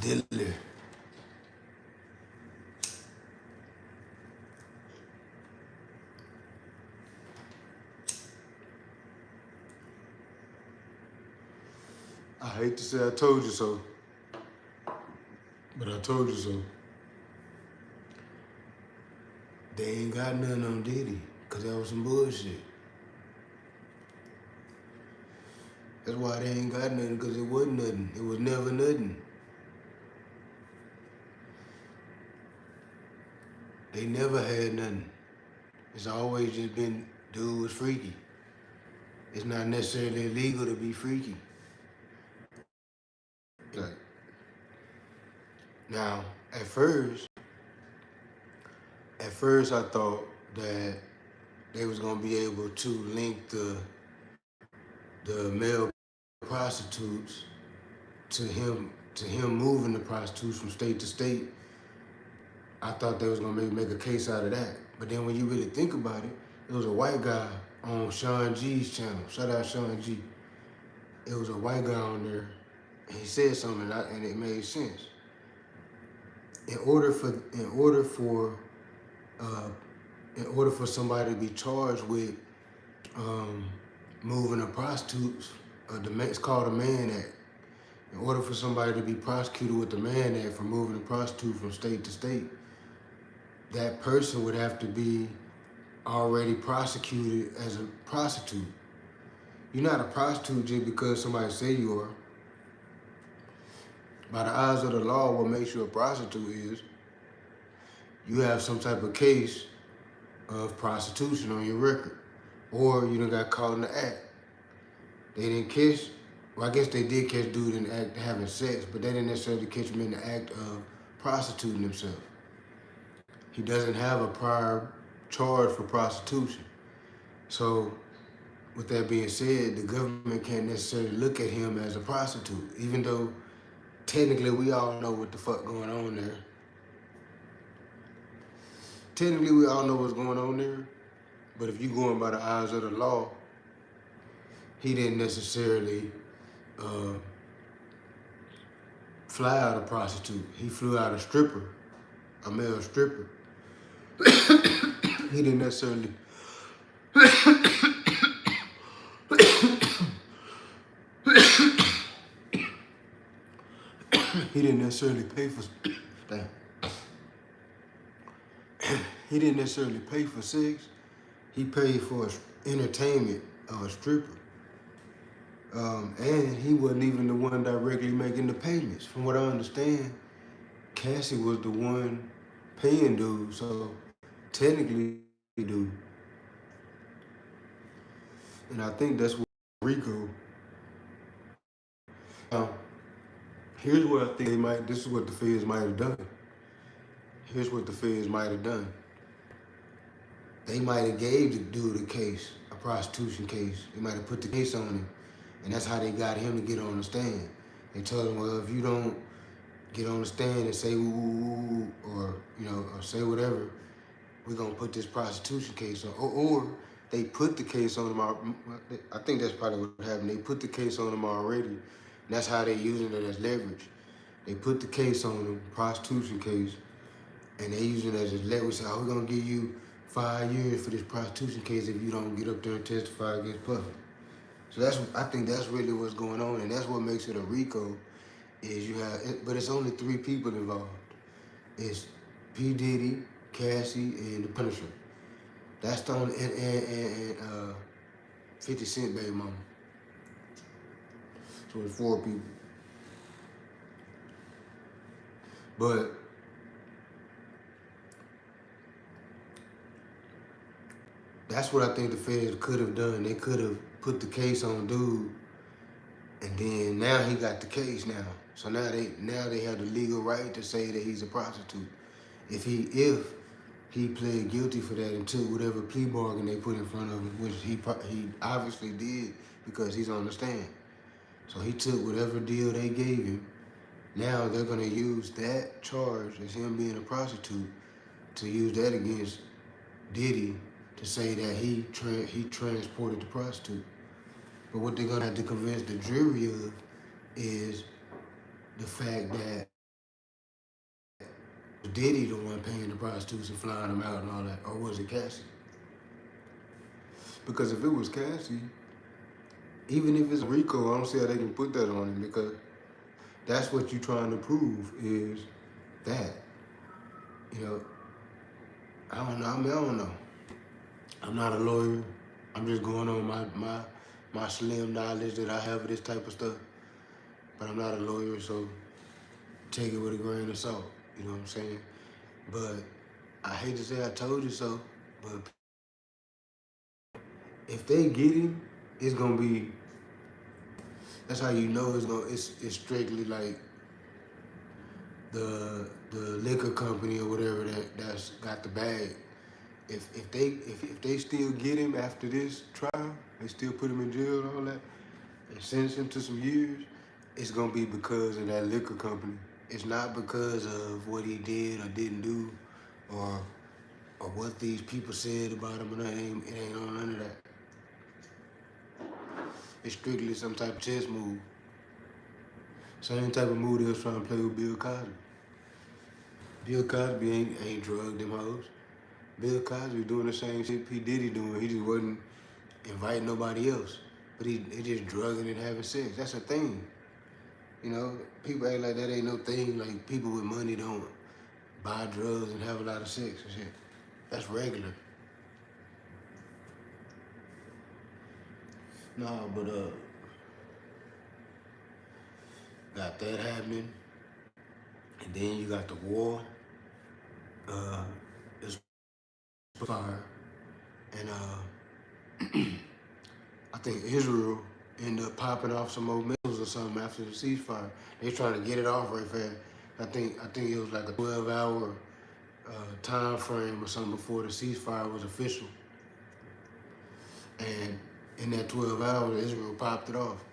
Diddler. I hate to say I told you so, but I told you so. They ain't got nothing on Diddy, cause that was some bullshit. That's why they ain't got nothing, cause it wasn't nothing. It was never nothing. They never had nothing. It's always just been, dude was freaky. It's not necessarily illegal to be freaky. Like, now, at first I thought that they was gonna be able to link the male prostitutes to him moving the prostitutes from state to state. I thought they was gonna make a case out of that. But then when you really think about it, it was a white guy on Sean G's channel. Shout out Sean G. It was a white guy on there, and he said something, and it made sense. In order for somebody to be charged with moving a prostitute, it's called a Mann Act. In order for somebody to be prosecuted with the Mann Act for moving a prostitute from state to state, that person would have to be already prosecuted as a prostitute. You're not a prostitute just because somebody say you are. By the eyes of the law, what makes you a prostitute is you have some type of case of prostitution on your record, or you done got caught in the act. They didn't catch, well, I guess they did catch dude in the act of having sex, but they didn't necessarily catch him in the act of prostituting himself. He doesn't have a prior charge for prostitution. So, with that being said, the government can't necessarily look at him as a prostitute, even though technically we all know what the fuck going on there. Technically we all know what's going on there, but if you're going by the eyes of the law, he didn't necessarily fly out a prostitute. He flew out a stripper, a male stripper. He didn't necessarily he didn't necessarily pay for damn. He didn't necessarily pay for sex. He paid for entertainment of a stripper. And he wasn't even the one directly making the payments. From what I understand, Cassie was the one paying dude, so technically dude. And I think that's what Rico. Now, here's what I think this is what the feds might have done. Here's what the feds might have done. They might have gave the dude a case, a prostitution case. They might have put the case on him. And that's how they got him to get on the stand. They told him, well, if you don't get on the stand and say ooh, or say whatever, we're gonna put this prostitution case on. Or they put the case on him. I think that's probably what happened. They put the case on him already. And that's how they using it as leverage. They put the case on him, prostitution case, and they using it as leverage. Say, we're gonna give you 5 years for this prostitution case if you don't get up there and testify against Puffy. So I think that's really what's going on, and that's what makes it a RICO. But it's only 3 people involved. It's P. Diddy, Cassie, and the Punisher. That's the only, and 50 Cent baby mama. So it's 4 people. But that's what I think the feds could have done. They could have put the case on dude, and then now he got the case now. So now they have the legal right to say that he's a prostitute. If he pled guilty for that and took whatever plea bargain they put in front of him, which he obviously did because he's on the stand. So he took whatever deal they gave him. Now they're gonna use that charge as him being a prostitute to use that against Diddy to say that he transported the prostitute. But what they're gonna have to convince the jury of is the fact that Diddy the one paying the prostitutes and flying them out and all that, or was it Cassie? Because if it was Cassie, even if it's Rico, I don't see how they can put that on him because that's what you're trying to prove is that. You know, I don't know. I mean, I don't know. I'm not a lawyer. I'm just going on my slim knowledge that I have of this type of stuff. But I'm not a lawyer, so take it with a grain of salt. You know what I'm saying? But I hate to say I told you so, but if they get him, it's gonna be. That's how you know it's strictly like the liquor company or whatever that's got the bag. If they still get him after this trial, they still put him in jail and all that, and sentence him to some years, it's gonna be because of that liquor company. It's not because of what he did or didn't do, or what these people said about him. It ain't on none of that. It's strictly some type of chess move. Same type of move they was trying to play with Bill Cosby. Bill Cosby ain't drugged them hoes. Bill Cosby doing the same shit P. Diddy doing. He just wasn't inviting nobody else. But he just drugging and having sex. That's a thing. You know, people act like that ain't no thing. Like people with money don't buy drugs and have a lot of sex and shit. That's regular. No, but got that happening. And then you got the war. It's fire. And I think Israel ended up popping off some more missiles or something after the ceasefire. They trying to get it off right fast. I think it was like a 12-hour time frame or something before the ceasefire was official. And in that 12 hours, Israel popped it off.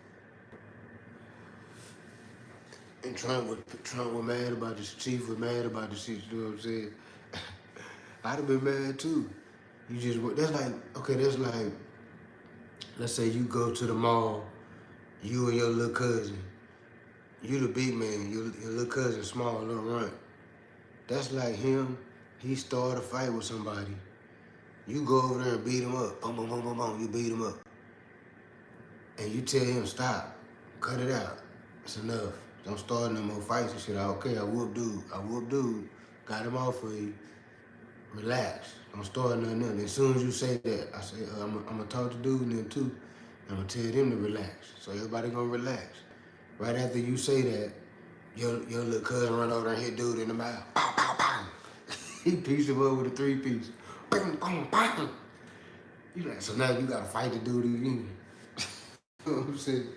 And Trump was mad about this. Chief was mad about this shit. You know what I'm saying? I'd have been mad too. That's like, let's say you go to the mall, you and your little cousin. You the big man, your little cousin small, little runt. That's like him. He started a fight with somebody. You go over there and beat him up. Boom, boom, boom, boom, boom. You beat him up. And you tell him, stop. Cut it out. It's enough. Don't start no more fights and shit. Okay, I whoop dude. Got him off for you. Relax. Don't start nothing. As soon as you say that, I say, I'm going to talk to dude and them too. I'm going to tell them to relax. So everybody going to relax. Right after you say that, your little cousin run over there and hit dude in the mouth. Pow, pow, pow. He pieced him up with a 3-piece. Bang, bang, bang. You like, so now you got to fight the dude again. You know what I'm saying?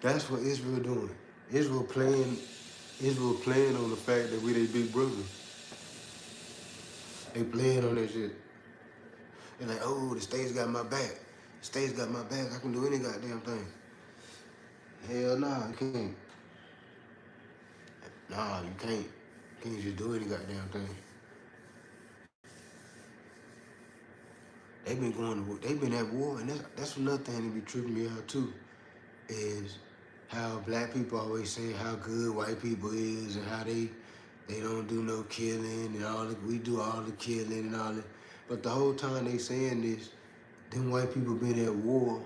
That's what Israel doing. Israel playing on the fact that we they big brother. They playing on that shit. They're like, oh, the state's got my back. The state's got my back. I can do any goddamn thing. Hell nah, you can't. Nah, you can't. You can't just do any goddamn thing. They've been at war, and that's another thing that be tripping me out too, is how black people always say how good white people is and how they don't do no killing and all that. We do all the killing and all that. But the whole time they saying this, them white people been at war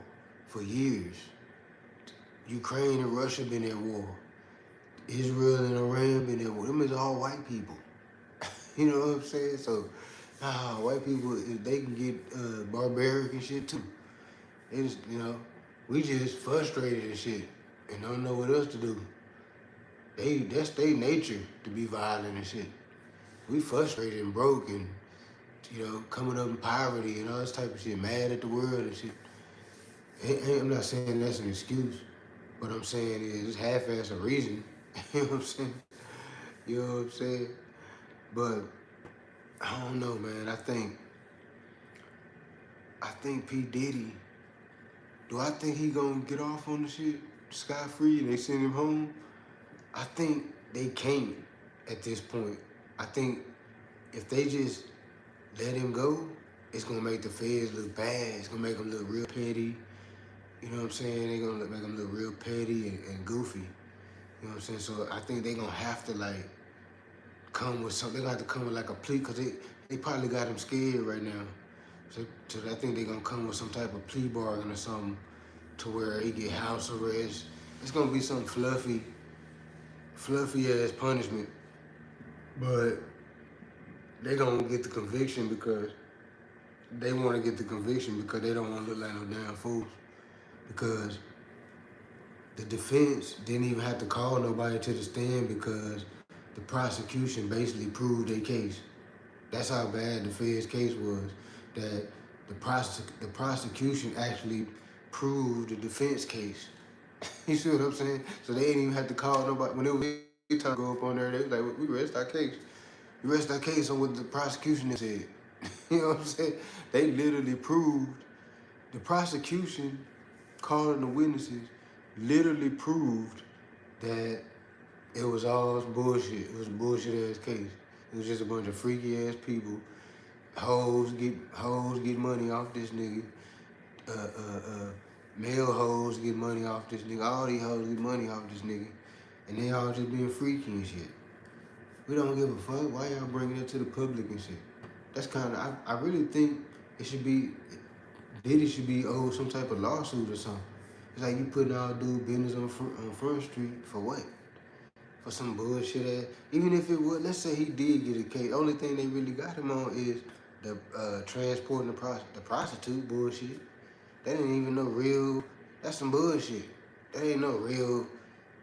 for years. Ukraine and Russia been at war. Israel and Iran been at war. Them is all white people. You know what I'm saying? So, white people, they can get barbaric and shit too. They just, we just frustrated and shit and don't know what else to do. That's their nature to be violent and shit. We frustrated and broke and, coming up in poverty and all this type of shit, mad at the world and shit. I'm not saying that's an excuse. What I'm saying is it's half-ass a reason. You know what I'm saying? You know what I'm saying? But I don't know, man. I think P. Diddy, do I think he gonna get off on the shit scot-free and they send him home? I think they can't at this point. I think if they just let him go, it's gonna make the feds look bad. It's gonna make them look real petty. You know what I'm saying? They're gonna make them look real petty and goofy. You know what I'm saying? So I think they're gonna have to come with something. They got to come with like a plea, cause they probably got him scared right now. So I think they're gonna come with some type of plea bargain or something, to where he get house arrest. It's gonna be some fluffy ass punishment, but they gonna get the conviction because they want to get the conviction because they don't want to look like no damn fools. Because the defense didn't even have to call nobody to the stand because the prosecution basically proved their case. That's how bad the Fed's case was. That the prosecution actually proved the defense case. You see what I'm saying? So they didn't even have to call nobody. When it was time to go up on there, they was like, we rest our case. We rest our case on what the prosecution said. You know what I'm saying? They literally proved, the prosecution calling the witnesses literally proved that it was all bullshit. It was a bullshit ass case. It was just a bunch of freaky ass people. Hoes get money off this nigga. Male hoes get money off this nigga. All these hoes get money off this nigga. And they all just being freaky and shit. We don't give a fuck. Why y'all bringing it to the public and shit? That's kind of, I really think it should be, Diddy should be owed some type of lawsuit or something. It's like you putting all dude business on Front Street for what? For some bullshit ass. Even if it would, let's say he did get a case. Only thing they really got him on is the transporting the prostitute bullshit. That ain't even no real, that's some bullshit. That ain't no real,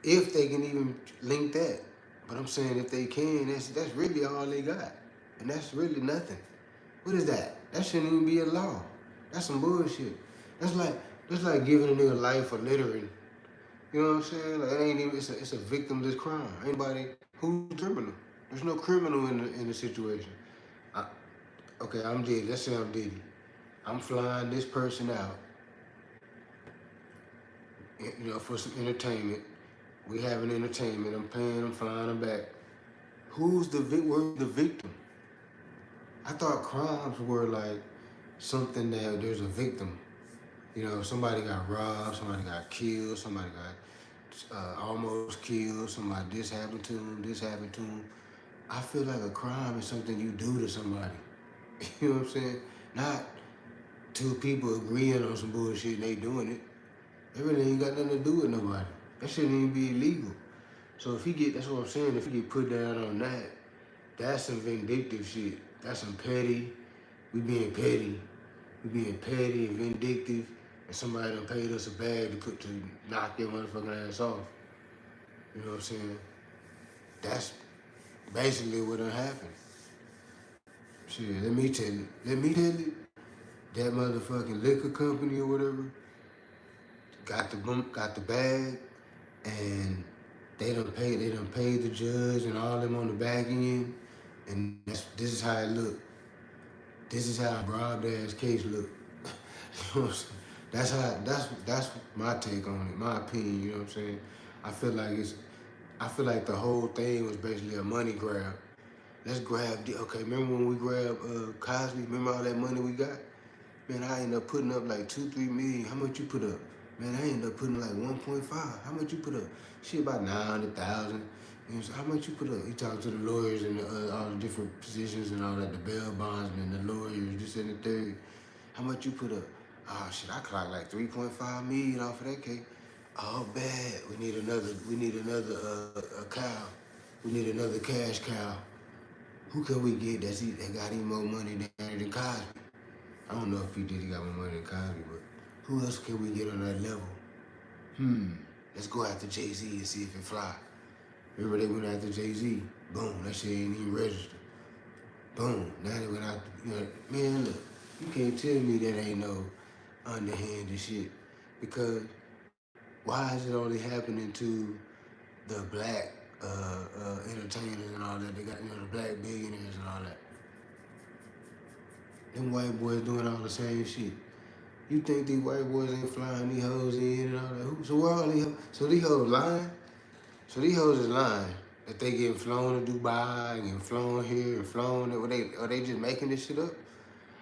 if they can even link that. But I'm saying if they can, that's really all they got. And that's really nothing. What is that? That shouldn't even be a law. That's some bullshit. That's like giving a nigga life for littering. You know what I'm saying? Like, it ain't even, it's a victimless crime. Anybody who's criminal. There's no criminal in the situation. Okay, I'm Diddy. Let's say I'm Diddy. I'm flying this person out, you know, for some entertainment. We having entertainment. I'm paying them, flying them back. Where's the victim? I thought crimes were like something that there's a victim. You know, somebody got robbed, somebody got killed, somebody got almost killed, somebody this happened to them. I feel like a crime is something you do to somebody. You know what I'm saying? Not two people agreeing on some bullshit and they doing it. It really ain't got nothing to do with nobody. That shouldn't even be illegal. So if he get, that's what I'm saying, if he get put down on that, that's some vindictive shit. That's some petty. We being petty and vindictive, and somebody done paid us a bag to knock your motherfucking ass off. You know what I'm saying? That's basically what done happened. Shit, let me tell you, that motherfucking liquor company or whatever got the bag, and they done paid the judge and all them on the back end, and this is how it looked. This is how a robbed ass case look. You know what I'm saying? That's my take on it, my opinion. You know what I'm saying? I feel like the whole thing was basically a money grab. Let's grab okay. Remember when we grabbed Cosby? Remember all that money we got? Man, I ended up putting up like 2-3 million. How much you put up? Man, I ended up putting like 1.5. How much you put up? Shit, about 900,000. You know, so how much you put up? He talked to the lawyers and all the different positions and all that, the bail bondsmen, the lawyers, this and the third. How much you put up? Oh shit, I clocked like 3.5 million off of that cake. Oh bad. We need another cow. We need another cash cow. Who can we get that got even more money than Cosby? I don't know if he got more money than Cosby, but who else can we get on that level? Let's go after Jay-Z and see if it fly. Remember they went after Jay-Z. Boom, that shit ain't even registered. Boom, now they went out, you know, man, look, you can't tell me that ain't no underhanded shit. Because why is it only happening to the black entertainers and all that? They got, you know, the black billionaires and all that. Them white boys doing all the same shit. You think these white boys ain't flying these hoes in and all that? So where all these hoes? So these hoes lying? So these hoes is lying that they getting flown to Dubai and getting flown here and flown there. Are they just making this shit up?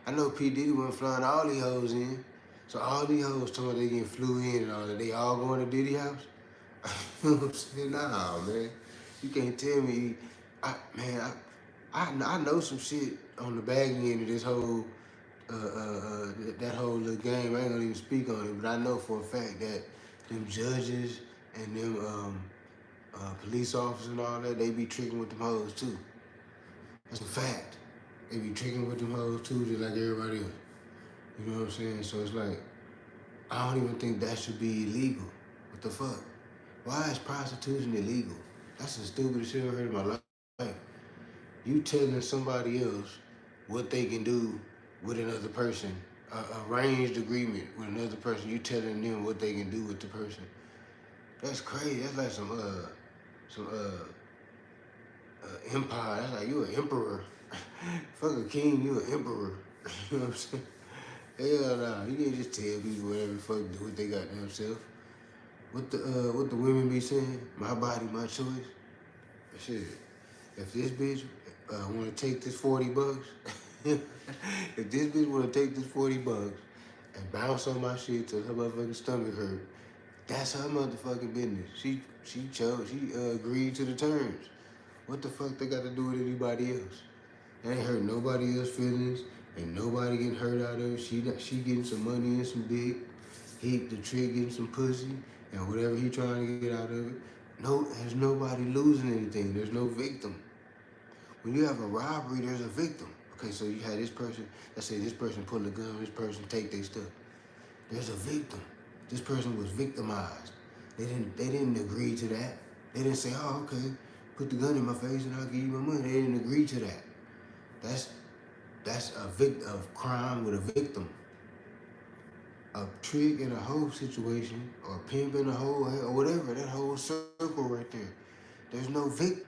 I know P. Diddy wasn't flying all these hoes in. So all these hoes talking about they getting flew in and all that. They all going to Diddy house? You know what I'm saying? Nah, man. You can't tell me. I know some shit on the back end of this whole that whole little game. I ain't gonna even speak on it, but I know for a fact that them judges and them police officers and all that, they be tricking with them hoes too. That's a fact. They be tricking with them hoes too, just like everybody else. You know what I'm saying? So it's like, I don't even think that should be illegal. What the fuck? Why is prostitution illegal? That's the stupidest shit I've heard in my life. You telling somebody else what they can do with another person, arranged agreement with another person. You telling them what they can do with the person. That's crazy. That's like some empire. That's like you an emperor. Fuck a king, you an emperor. You know what I'm saying? Hell nah. You can't just tell people whatever the fuck do what they got themselves. What the women be saying? My body, my choice. Shit. If this bitch want to take this $40, if this bitch want to take this $40 and bounce on my shit till her motherfucking stomach hurt, that's her motherfucking business. She chose. She agreed to the terms. What the fuck they got to do with anybody else? That ain't hurt nobody else's feelings. Ain't nobody getting hurt out of it. She getting some money and some dick. The trick getting some pussy and whatever he trying to get out of it. No, there's nobody losing anything. There's no victim. When you have a robbery, there's a victim. Okay, so you had this person. Let's say this person pull a gun. This person take their stuff. There's a victim. This person was victimized. They didn't agree to that. They didn't say, oh, okay, put the gun in my face and I'll give you my money. They didn't agree to that. That's a crime with a victim. A trick in a hoe situation, or a pimp in a hoe, or whatever, that whole circle right there. There's no victim.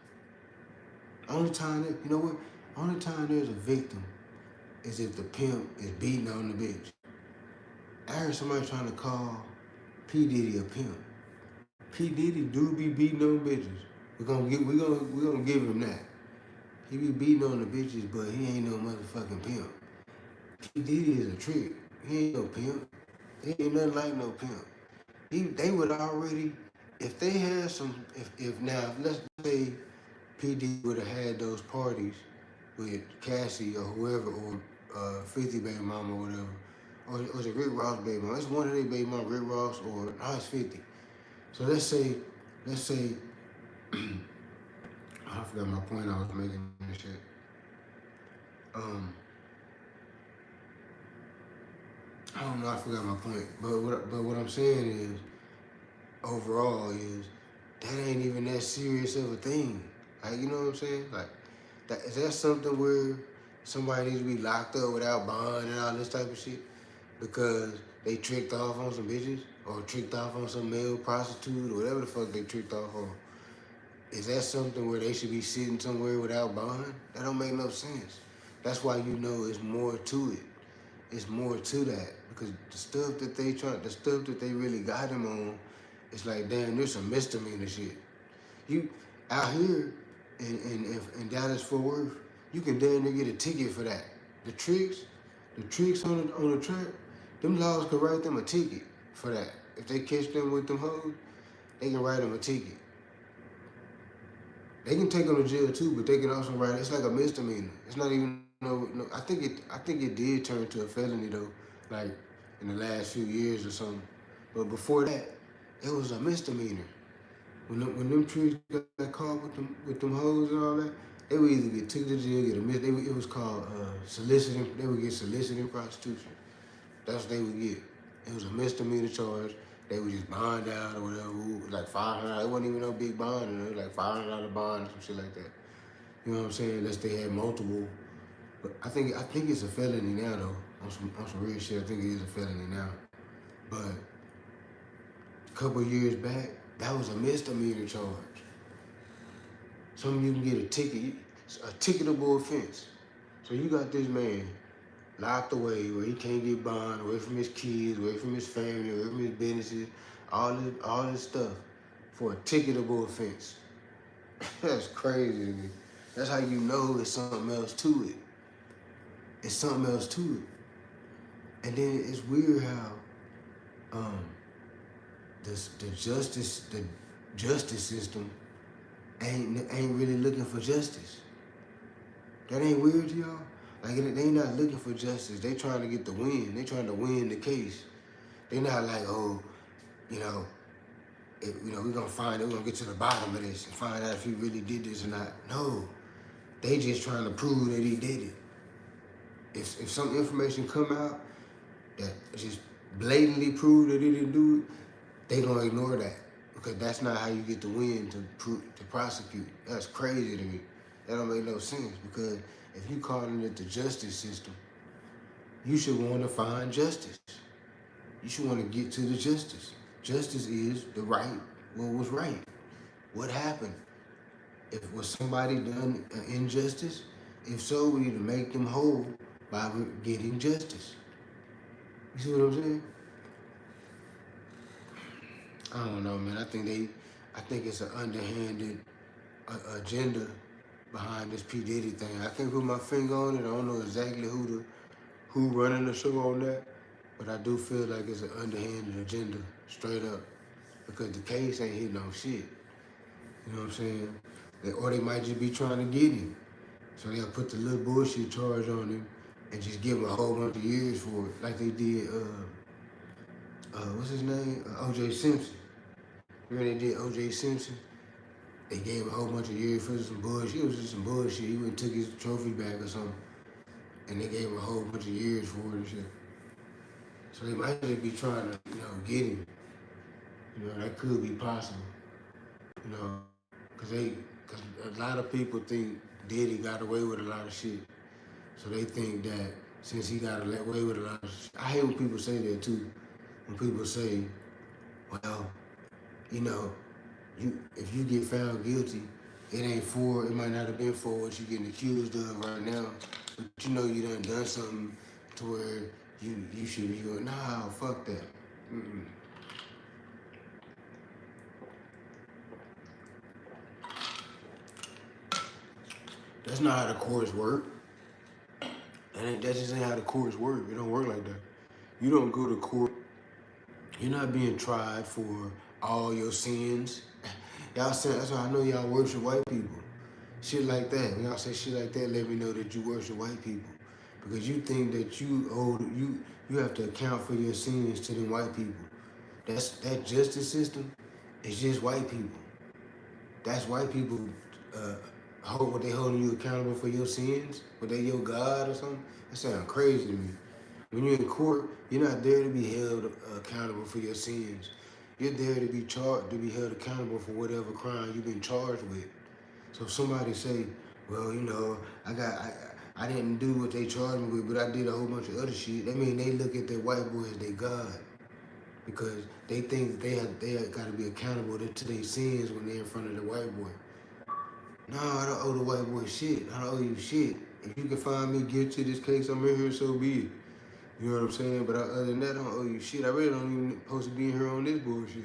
Only time that, you know what? Only time there's a victim is if the pimp is beating on the bitch. I heard somebody trying to call P. Diddy a pimp. P. Diddy do be beating on bitches. We're gonna give him that. He be beating on the bitches, but he ain't no motherfucking pimp. P. Diddy is a trick. He ain't no pimp. He ain't nothing like no pimp. They would already, if they had if now, let's say P. Diddy would have had those parties with Cassie or whoever, or 50 baby mama or whatever, or was it Rick Ross baby mama? It's one of their baby mama, Rick Ross, or no, it's 50. So let's say, I forgot my point I was making and shit. I don't know, I forgot my point. But what I'm saying is, overall is, that ain't even that serious of a thing. Like, you know what I'm saying? Like, is that something where somebody needs to be locked up without bond and all this type of shit because they tricked off on some bitches or tricked off on some male prostitute or whatever the fuck they tricked off on? Is that something where they should be sitting somewhere without bond? That don't make no sense. That's why you know it's more to it. It's more to that because the stuff that they really got him on, it's like, damn, there's some misdemeanor shit. You out here in Dallas Fort Worth, you can damn near get a ticket for that. The tricks on the track, them laws could write them a ticket for that. If they catch them with them hoes, they can write them a ticket. They can take them to jail too, but they can also write. It's like a misdemeanor. It's not even no. I think it did turn to a felony though, like in the last few years or something. But before that, it was a misdemeanor. When them trees got caught with them hoes and all that, they would either get taken to jail, it was called soliciting. They would get soliciting prostitution. That's what they would get. It was a misdemeanor charge. They would just bond out or whatever. It was like $500. It wasn't even no big bond. It was like $500 bond or some shit like that. You know what I'm saying? Unless they had multiple. But I think it's a felony now though. On some real shit, I think it is a felony now. But a couple of years back, that was a misdemeanor charge. Some of you can get a ticket, a ticketable offense. So you got this man locked away where he can't get bond, away from his kids, away from his family, away from his businesses, all this stuff for a ticketable offense. That's crazy to me. That's how you know it's something else to it. It's something else to it. And then it's weird how the justice system ain't really looking for justice. That ain't weird to y'all? Like, they not looking for justice. They trying to get the win. They trying to win the case. They not like, oh, you know, we're gonna find it, we're gonna get to the bottom of this and find out if he really did this or not. No. They just trying to prove that he did it. If some information come out that just blatantly prove that he didn't do it, they gonna ignore that. Because that's not how you get the win to prosecute. That's crazy to me. That don't make no sense. Because if you calling it the justice system, you should want to find justice. You should want to get to the justice. Justice is the right, what was right. What happened? If was somebody done injustice? If so, we need to make them whole by getting justice. You see what I'm saying? I don't know, man. I think it's an underhanded agenda behind this P. Diddy thing. I can't put my finger on it. I don't know exactly who running the show on that, but I do feel like it's an underhanded agenda, straight up, because the case ain't hitting on shit. You know what I'm saying? Or they might just be trying to get him, so they'll put the little bullshit charge on him and just give him a whole bunch of years for it, like they did. What's his name? O.J. Simpson. Remember they did O.J. Simpson? They gave him a whole bunch of years for some bullshit. It was just some bullshit. He went and took his trophy back or something. And they gave him a whole bunch of years for it and shit. So they might just be trying to, get him. That could be possible. Because a lot of people think Diddy got away with a lot of shit. So they think that since he got away with a lot of shit. I hate when people say that too. When people say, well, if you get found guilty, it might not have been for what you're getting accused of right now. But you done something to where you should be going, nah, fuck that. Mm-mm. That's not how the courts work. That just ain't how the courts work. It don't work like that. You don't go to court. You're not being tried for all your sins. Y'all say, that's why I know y'all worship white people. Shit like that. When y'all say shit like that, let me know that you worship white people. Because you think that you have to account for your sins to them white people. That justice system is just white people. That's white people what they holding you accountable for your sins? What they your God or something? That sounds crazy to me. When you're in court, you're not there to be held accountable for your sins. You're there to be held accountable for whatever crime you've been charged with. So if somebody say, well, I didn't do what they charged me with, but I did a whole bunch of other shit. That mean they look at that white boy as their God. Because they think they got to be accountable to their sins when they're in front of the white boy. No, I don't owe the white boy shit. I don't owe you shit. If you can find me guilty of this case, I'm in here, so be it. You know what I'm saying? But other than that, I don't owe you shit. I really don't even supposed to be in here on this bullshit.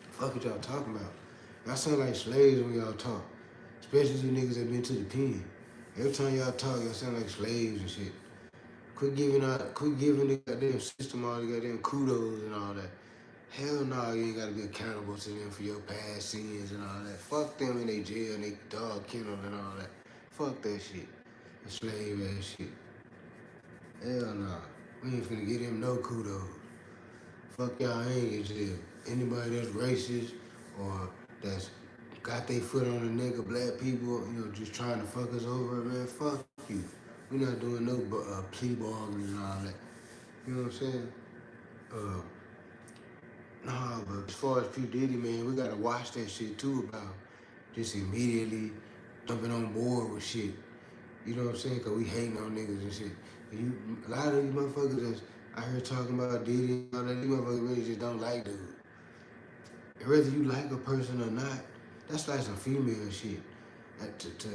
Fuck what y'all talking about. Y'all sound like slaves when y'all talk. Especially you niggas that been to the pen. Every time y'all talk, y'all sound like slaves and shit. Quit giving the goddamn system all the goddamn kudos and all that. Hell no, you ain't gotta be accountable to them for your past sins and all that. Fuck them in they jail and they dog kennel and all that. Fuck that shit. That slave ass shit. Hell no. We ain't finna get him no kudos. Fuck y'all ain't in jail. Anybody that's racist or that's got their foot on the neck of black people, just trying to fuck us over, man, fuck you. We're not doing no plea bargaining and all that. You know what I'm saying? Nah, but as far as P. Diddy, man, we gotta watch that shit too about just immediately jumping on board with shit. You know what I'm saying? Cause we hating on niggas and shit. A lot of these motherfuckers that's out here talking about Diddy and all that, these motherfuckers really just don't like dude. And whether you like a person or not, that's like some female shit. To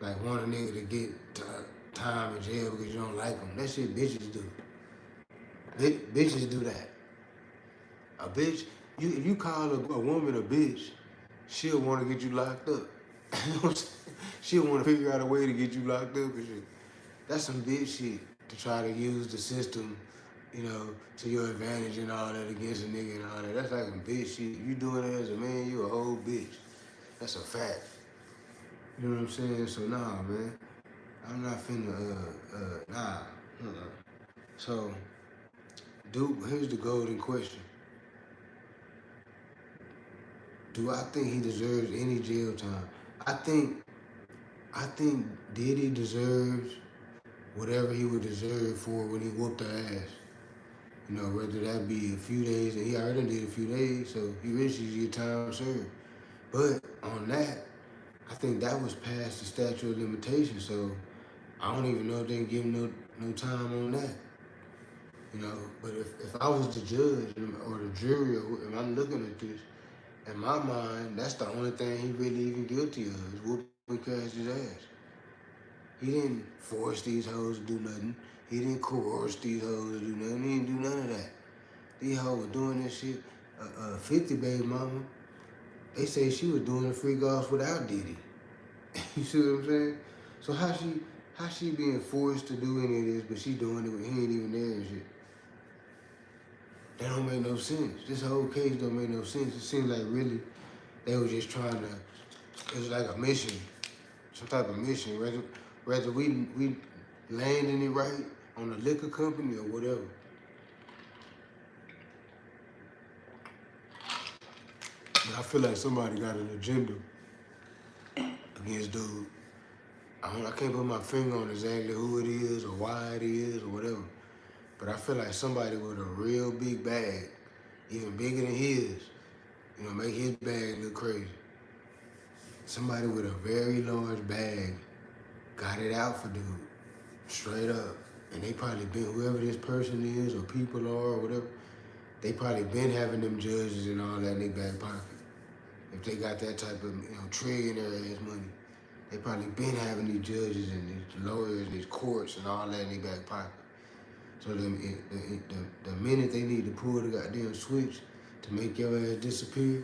like want a nigga to get time in jail because you don't like him. That shit bitches do. Bitches do that. A bitch, if you call a woman a bitch, she'll want to get you locked up. You know what I'm saying? She'll want to figure out a way to get you locked up and shit. That's some bitch shit to try to use the system, to your advantage and all that against a nigga and all that. That's like some bitch shit. You doing it as a man, you a whole bitch. That's a fact. You know what I'm saying? So nah, man. I'm not finna, nah. So, dude, here's the golden question. Do I think he deserves any jail time? I think, I think Diddy deserves whatever he would deserve for when he whooped her ass. You know, whether that be a few days, and he already did a few days, so he really should get time served. But on that, I think that was past the statute of limitations, so I don't even know if they can give him no time on that. You know, but if I was the judge or the jury, and I'm looking at this, in my mind, that's the only thing he really even guilty of is whooping Cash's ass. He didn't force these hoes to do nothing. He didn't coerce these hoes to do nothing. He didn't do none of that. These hoes were doing this shit. 50 baby mama, they say she was doing the freak offs without Diddy. You see what I'm saying? So how she being forced to do any of this, but she doing it when he ain't even there and shit? That don't make no sense. This whole case don't make no sense. It seems like really they were just trying to. It was like a mission, some type of mission. Whether we landing it right on the liquor company or whatever. But I feel like somebody got an agenda against dude. I can't put my finger on exactly who it is or why it is or whatever. But I feel like somebody with a real big bag, even bigger than his, you know, make his bag look crazy. Somebody with a very large bag got it out for dude, straight up. And they probably been, whoever this person is or people are or whatever, they probably been having them judges and all that in their back pocket. If they got that type of, you know, trillionaire ass money, they probably been having these judges and these lawyers, these courts and all that in their back pocket. So the minute they need to pull the goddamn switch to make your ass disappear,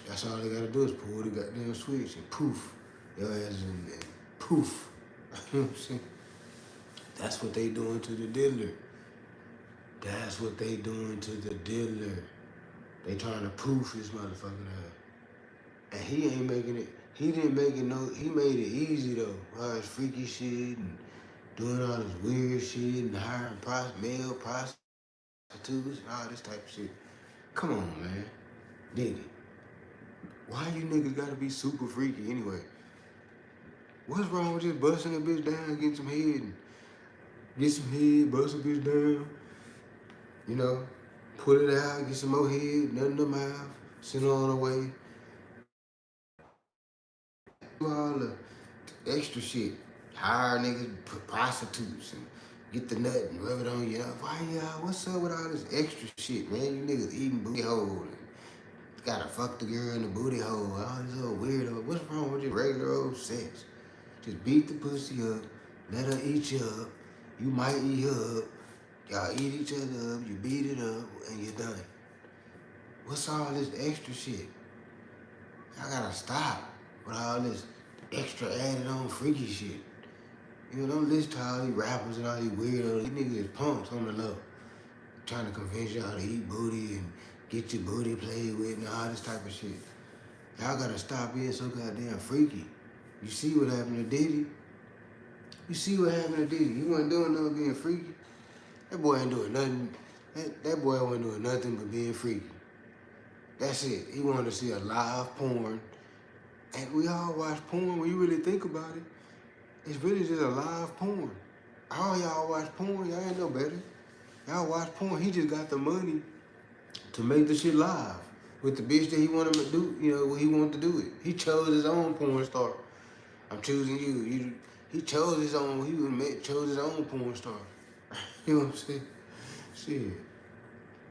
that's all they gotta do is pull the goddamn switch and poof, your ass is in there. Poof. You know what I'm saying? That's what they doing to the Diddler. That's what they doing to the Diddler. They trying to poof his motherfucking ass. And he ain't making it, he didn't make it no, he made it easy though. All this freaky shit and doing all this weird shit and hiring male prostitutes and all this type of shit. Come on, man. Diddy. Why you niggas gotta be super freaky anyway? What's wrong with just busting a bitch down, getting some head, and get some head, bust a bitch down, you know, put it out, get some more head, nothing in the mouth, send her on her way. Do all the extra shit. Hire niggas, prostitutes, and get the nut and rub it on you. Why y'all, what's up with all this extra shit, man? You niggas eating booty hole and gotta fuck the girl in the booty hole. All this old weirdo. What's wrong with just regular old sex? Just beat the pussy up, let her eat you up. You might eat her up. Y'all eat each other up, you beat it up, and you're done. What's all this extra shit? Y'all gotta stop with all this extra added on freaky shit. You know, don't listen to all these rappers and all these weirdos. These niggas is punks on the low. Trying to convince y'all to eat booty and get your booty played with and all this type of shit. Y'all gotta stop being so goddamn freaky. You see what happened to Diddy? You see what happened to Diddy? He wasn't doing nothing but being freaky. That boy ain't doing nothing. That boy wasn't doing nothing but being freaky. That's it. He wanted to see a live porn. And we all watch porn when you really think about it. It's really just a live porn. All y'all watch porn, y'all ain't no better. Y'all watch porn, he just got the money to make the shit live with the bitch that he wanted to do, you know, what he wanted to do it. He chose his own porn star. I'm choosing you. He chose his own, chose his own porn star. You know what I'm saying? Shit.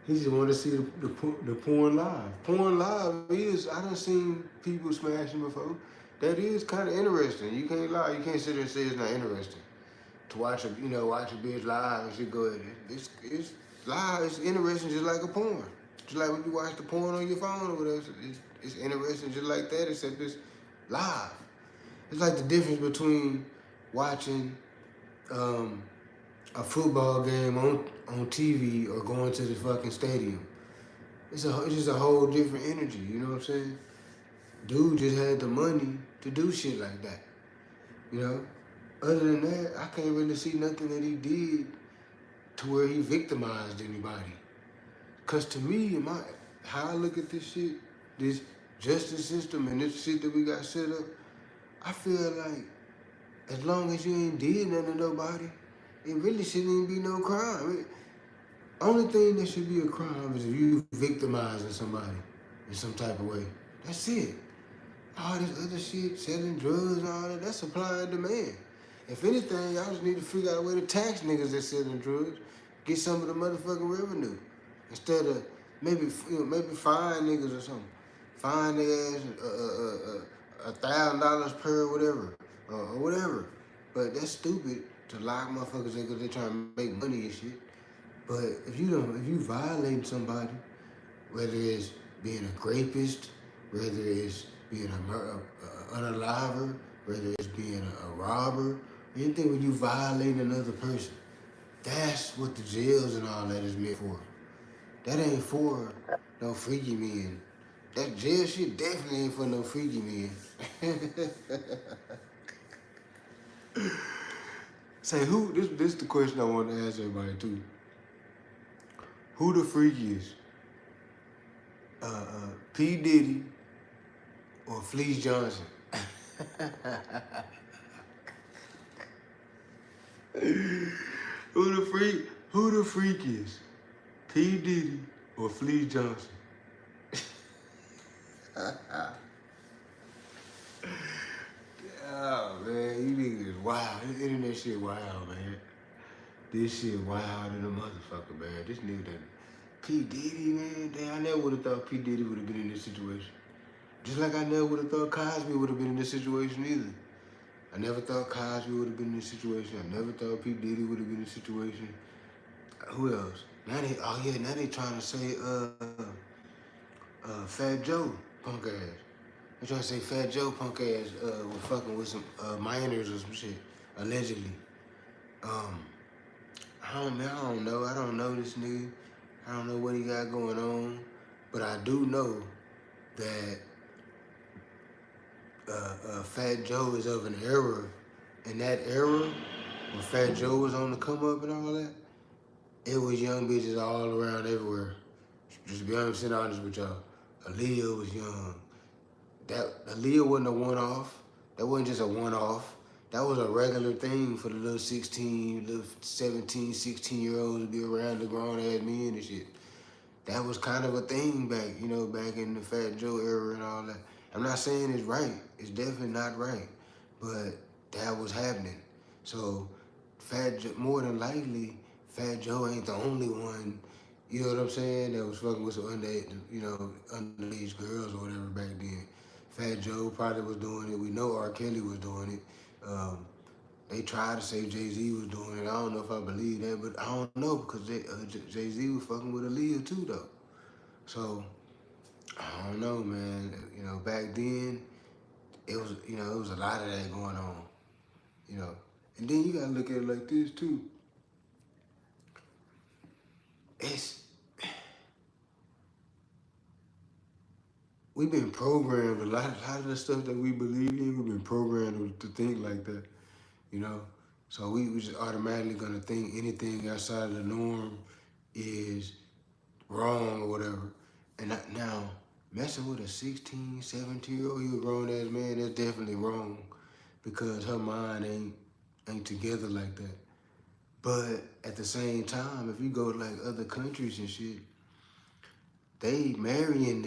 He just wanted to see the porn live. Porn live is, I done seen people smashing before. That is kind of interesting. You can't lie. You can't sit there and say it's not interesting. To watch a bitch live and shit go ahead. It's live. It's interesting just like a porn. Just like when you watch the porn on your phone or whatever. It's interesting just like that, except it's live. It's like the difference between watching a football game on TV or going to the fucking stadium. It's just a whole different energy, you know what I'm saying? Dude just had the money to do shit like that, you know? Other than that, I can't really see nothing that he did to where he victimized anybody. Cause to me, how I look at this shit, this justice system and this shit that we got set up, I feel like as long as you ain't did nothing to nobody, it really shouldn't even be no crime. Only thing that should be a crime is if you victimizing somebody in some type of way. That's it. All this other shit, selling drugs and all that, that's supply and demand. If anything, y'all just need to figure out a way to tax niggas that selling drugs, get some of the motherfucking revenue. Instead of maybe fine niggas or something. Fine their ass $1,000 per whatever. Or whatever. But that's stupid to lock motherfuckers in because they trying to make money and shit. But if you violate somebody, whether it's being a rapist, whether it's being a unaliver, whether it's being a robber, anything when you violate another person, that's what the jails and all that is meant for. That ain't for no freaky men. That jail shit definitely ain't for no freaky men. Say who? This is the question I want to ask everybody too. Who the freakiest? P. Diddy or Fleece Johnson? Who the freakiest? P. Diddy or Fleece Johnson? Oh man, you niggas is wild. This internet shit wild, man. This shit wild in a motherfucker, man. This nigga that P. Diddy, man. Damn, I never would have thought P. Diddy would have been in this situation. Just like I never would have thought Cosby would have been in this situation either. I never thought Cosby would have been in this situation. I never thought P. Diddy would have been in this situation. Who else? Now they trying to say Fat Joe, punk ass. They trying to say Fat Joe, punk ass, was fucking with some minors or some shit, allegedly. I don't know. I don't know this nigga. I don't know what he got going on. But I do know that Fat Joe is of an era. In that era, when Fat Joe was on the come up and all that, it was young bitches all around everywhere. Just to be honest with y'all, Aaliyah was young. Aaliyah wasn't a one-off. That wasn't just a one-off. That was a regular thing for the little 17, 16-year-olds to be around the grown-ass men and shit. That was kind of a thing back in the Fat Joe era and all that. I'm not saying it's right. It's definitely not right. But that was happening. So more than likely, Fat Joe ain't the only one, you know what I'm saying, that was fucking with some underage girls or whatever back then. Fat Joe probably was doing it. We know R. Kelly was doing it. They tried to say Jay-Z was doing it. I don't know if I believe that, but I don't know because Jay-Z was fucking with Aaliyah too, though. So, I don't know, man. Back then, it was a lot of that going on, And then you gotta look at it like this, too. We've been programmed, a lot of the stuff that we believe in, we've been programmed to think like that, So we just automatically gonna think anything outside of the norm is wrong or whatever. And now, messing with a 16, 17-year-old, you a grown-ass man, that's definitely wrong because her mind ain't together like that. But at the same time, if you go to like other countries and shit, they marrying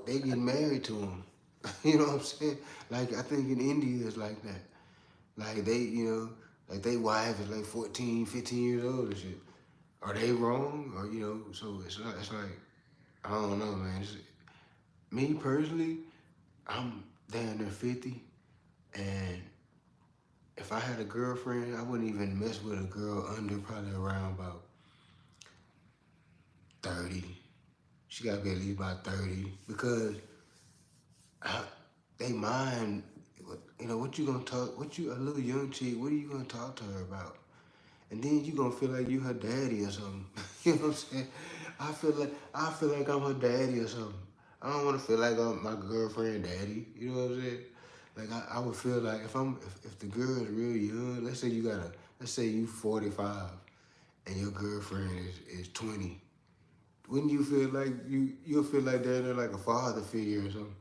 they get married to them. You know what I'm saying? Like, I think in India it's like that. Like, like they wife is like 14, 15 years old and shit. Are they wrong? Or, so it's like, I don't know, man. Me personally, I'm down there 50, and if I had a girlfriend, I wouldn't even mess with a girl under probably around about 30. She gotta be at least about 30 because they mind, what you gonna talk, a little young chick, what are you gonna talk to her about? And then you gonna feel like you her daddy or something. You know what I'm saying? I feel like I'm her daddy or something. I don't wanna feel like I'm my girlfriend daddy. You know what I'm saying? Like I would feel like if the girl is real young, let's say you 45 and your girlfriend is 20, wouldn't you feel like you'll feel like they're like a father figure or something?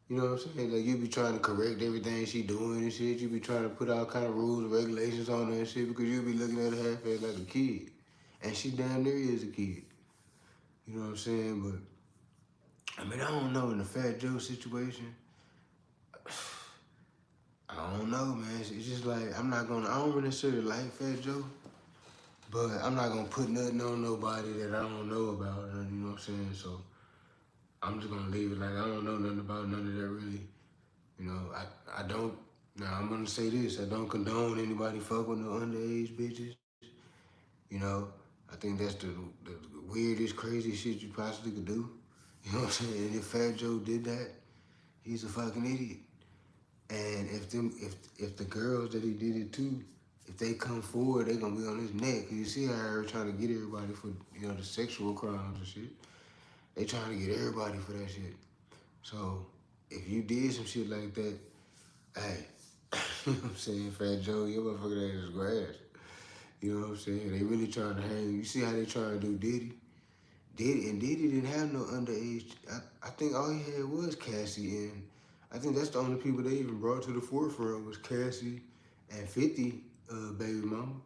You know what I'm saying? Like you be trying to correct everything she doing and shit. You be trying to put all kind of rules and regulations on her and shit because you be looking at her half like a kid, and she damn near is a kid. You know what I'm saying? But I mean, I don't know in the Fat Joe situation. I don't know, man. It's just like I don't necessarily like Fat Joe, but I'm not gonna put nothing on nobody that I don't know about. You know what I'm saying? So I'm just gonna leave it like I don't know nothing about none of that really. You know, I don't. Now I'm gonna say this: I don't condone anybody fuck with no underage bitches. You know, I think that's the weirdest, crazy shit you possibly could do. You know what I'm saying? And if Fat Joe did that, he's a fucking idiot. And if the girls that he did it to, if they come forward, they gonna be on his neck. You see how they're trying to get everybody for the sexual crimes and shit. They trying to get everybody for that shit. So if you did some shit like that, hey, you know what I'm saying, Fat Joe, your motherfucking ass is grass. You know what I'm saying? They really trying to hang. You see how they trying to do Diddy? Diddy didn't have no underage. I think all he had was Cassie, and I think that's the only people they even brought to the forefront was Cassie and 50, baby mama.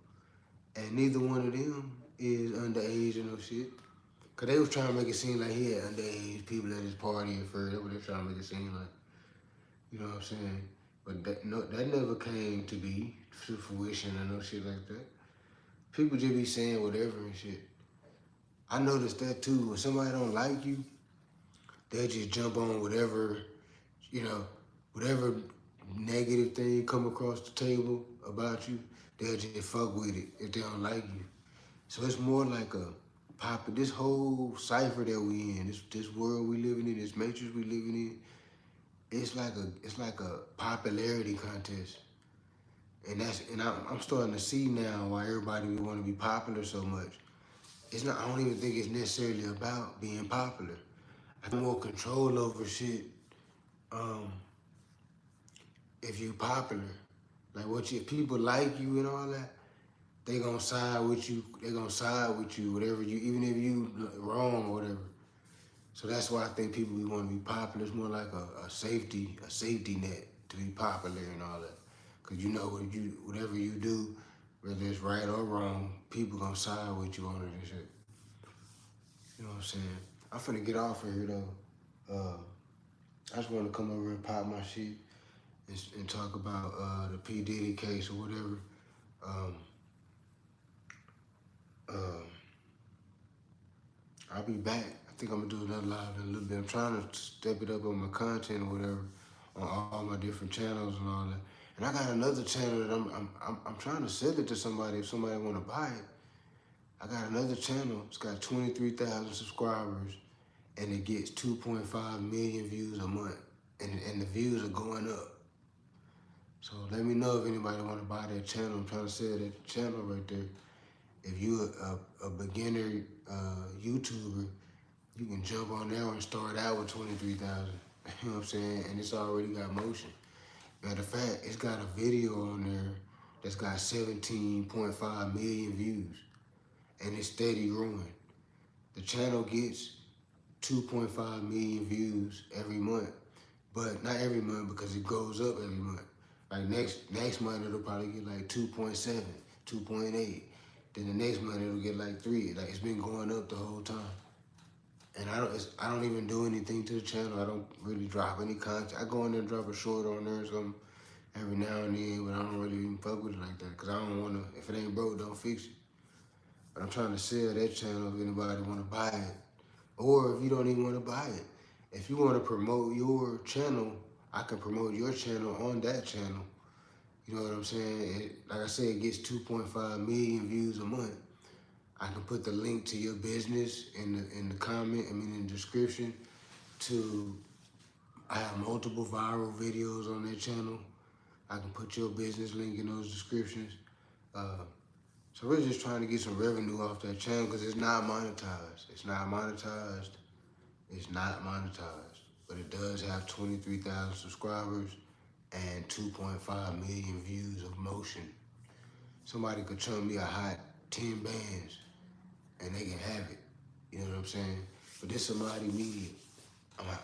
And neither one of them is underage or no shit. Cause they was trying to make it seem like he had underage people at his party at first. That's what they were trying to make it seem like. You know what I'm saying? But that never came to be to fruition or no shit like that. People just be saying whatever and shit. I noticed that too. When somebody don't like you, they'll just jump on you know, whatever negative thing come across the table about you, they'll just fuck with it if they don't like you. So it's more like this whole cipher that we in, this world we living in, this matrix we living in, it's like a popularity contest. And I'm starting to see now why everybody want to be popular so much. I don't even think it's necessarily about being popular. I have more control over shit if you popular. Like if people like you and all that, they gonna side with you. They gonna side with you, whatever even if you wrong or whatever. So that's why I think people want to be popular. It's more like a safety net to be popular and all that. Cause you know whatever you do, whether it's right or wrong, people gonna side with you on it and shit. You know what I'm saying? I'm finna get off of here though. I just want to come over and pop my shit and talk about the P. Diddy case or whatever. I'll be back. I think I'm gonna do another live in a little bit. I'm trying to step it up on my content or whatever on all my different channels and all that. And I got another channel that I'm trying to sell it to somebody if somebody want to buy it. I got another channel. It's got 23,000 subscribers and it gets 2.5 million views a month, and the views are going up. So let me know if anybody want to buy that channel. I'm trying to sell that channel right there. If you a beginner YouTuber, you can jump on there and start out with 23,000. You know what I'm saying? And it's already got motion. Matter of fact, it's got a video on there that's got 17.5 million views, and it's steady growing. The channel gets 2.5 million views every month, but not every month because it goes up every month. Like next month it'll probably get like 2.7, 2.8. Then the next month it'll get like 3. Like it's been going up the whole time. And I don't even do anything to the channel. I don't really drop any content. I go in there and drop a short on there or something every now and then, but I don't really even fuck with it like that because I don't want to. If it ain't broke, don't fix it. But I'm trying to sell that channel if anybody want to buy it, or if you don't even want to buy it. If you want to promote your channel, I can promote your channel on that channel. You know what I'm saying? Like I said, it gets 2.5 million views a month. I can put the link to your business in the comment, in the description. I have multiple viral videos on that channel. I can put your business link in those descriptions. So we're just trying to get some revenue off that channel because it's not monetized. It's not monetized. It's not monetized. But it does have 23,000 subscribers and 2.5 million views of motion. Somebody could chum me a hot 10 bands and they can have it. You know what I'm saying? But this somebody media. I'm out.